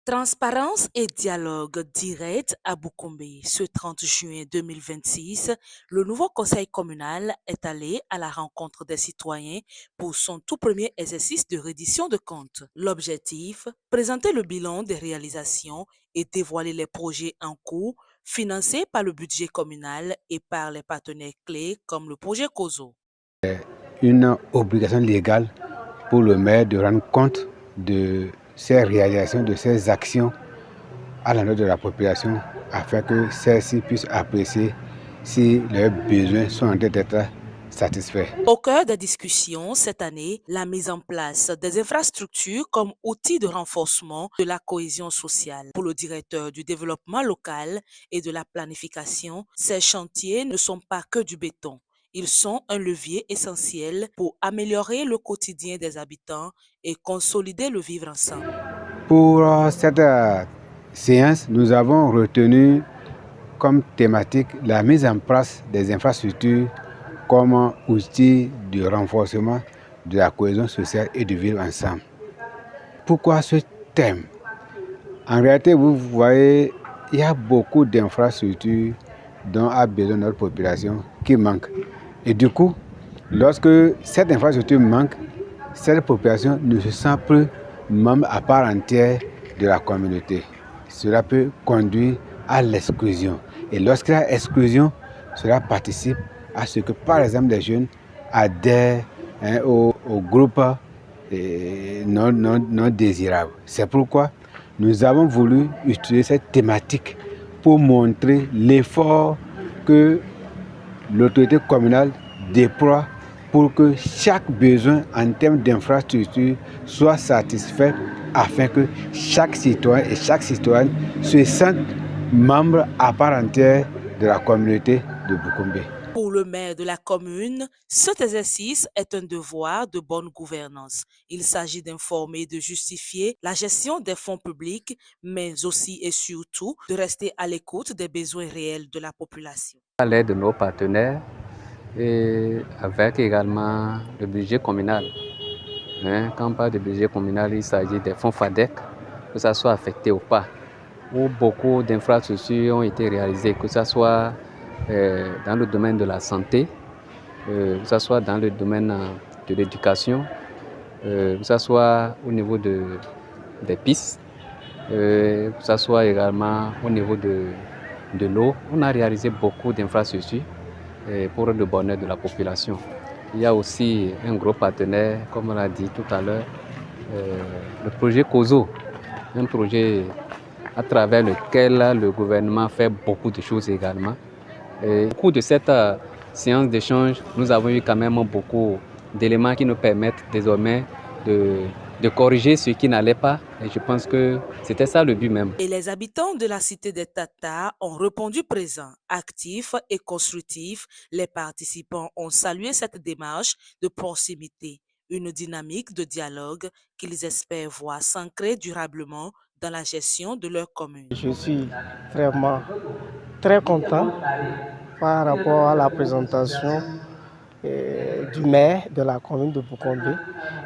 Transparence et dialogue direct à Bukombe. Ce 30 juin 2026, le nouveau conseil communal est allé à la rencontre des citoyens pour son tout premier exercice de reddition de comptes. L'objectif, présenter le bilan des réalisations et dévoiler les projets en cours financés par le budget communal et par les partenaires clés comme le projet COSO. Une obligation légale pour le maire de rendre compte de ses réalisations, de ses actions à l'endroit de la population afin que celle-ci puisse apprécier si leurs besoins sont en train d'être satisfaits. Au cœur des discussions cette année, la mise en place des infrastructures comme outil de renforcement de la cohésion sociale. Pour le directeur du développement local et de la planification, ces chantiers ne sont pas que du béton. Ils sont un levier essentiel pour améliorer le quotidien des habitants et consolider le vivre ensemble. Pour cette séance, nous avons retenu comme thématique la mise en place des infrastructures comme outil de renforcement de la cohésion sociale et du vivre ensemble. Pourquoi ce thème? En réalité, vous voyez, il y a beaucoup d'infrastructures dont a besoin notre population qui manquent. Et du coup, lorsque cette infrastructure manque, cette population ne se sent plus membre à part entière de la communauté. Cela peut conduire à l'exclusion. Et lorsqu'il y a exclusion, cela participe à ce que, par exemple, les jeunes adhèrent au groupe non désirables. C'est pourquoi nous avons voulu utiliser cette thématique pour montrer l'effort que l'autorité communale déploie pour que chaque besoin en termes d'infrastructure soit satisfait afin que chaque citoyen et chaque citoyenne se sentent membres à part entière de la communauté de Bukombe. Pour le maire de la commune, cet exercice est un devoir de bonne gouvernance. Il s'agit d'informer et de justifier la gestion des fonds publics, mais aussi et surtout de rester à l'écoute des besoins réels de la population. À l'aide de nos partenaires et avec également le budget communal. Quand on parle de budget communal, il s'agit des fonds FADEC, que ça soit affecté ou pas, où beaucoup d'infrastructures ont été réalisées, que ce soit dans le domaine de la santé, que ce soit dans le domaine de l'éducation, que ce soit au niveau des pistes, que ce soit également au niveau de l'eau. On a réalisé beaucoup d'infrastructures pour le bonheur de la population. Il y a aussi un gros partenaire, comme on l'a dit tout à l'heure, le projet COSO, un projet à travers lequel le gouvernement fait beaucoup de choses également. Et au cours de cette séance d'échange, nous avons eu quand même beaucoup d'éléments qui nous permettent désormais de corriger ce qui n'allait pas. Et je pense que c'était ça le but même. Et les habitants de la cité des Tatas ont répondu présents, actifs et constructifs. Les participants ont salué cette démarche de proximité, une dynamique de dialogue qu'ils espèrent voir s'ancrer durablement dans la gestion de leur commune. Je suis vraiment très content par rapport à la présentation du maire de la commune de Bukombe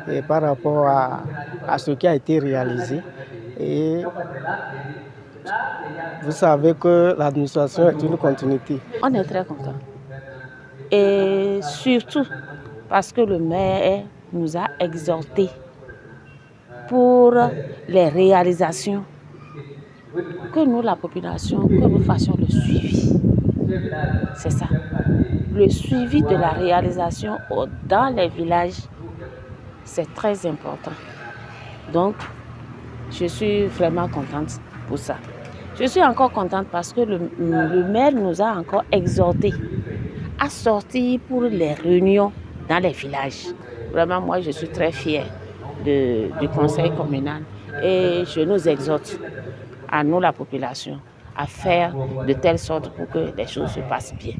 et par rapport à ce qui a été réalisé. Et vous savez que l'administration est une continuité. On est très content. Et surtout parce que le maire nous a exhortés pour les réalisations, que nous, la population, que nous fassions le suivi. C'est ça. Le suivi de la réalisation dans les villages, c'est très important. Donc, je suis vraiment contente pour ça. Je suis encore contente parce que le maire nous a encore exhortés à sortir pour les réunions dans les villages. Vraiment, moi, je suis très fière du conseil communal et je nous exhorte, à nous, la population, à faire de telle sorte pour que les choses se passent bien.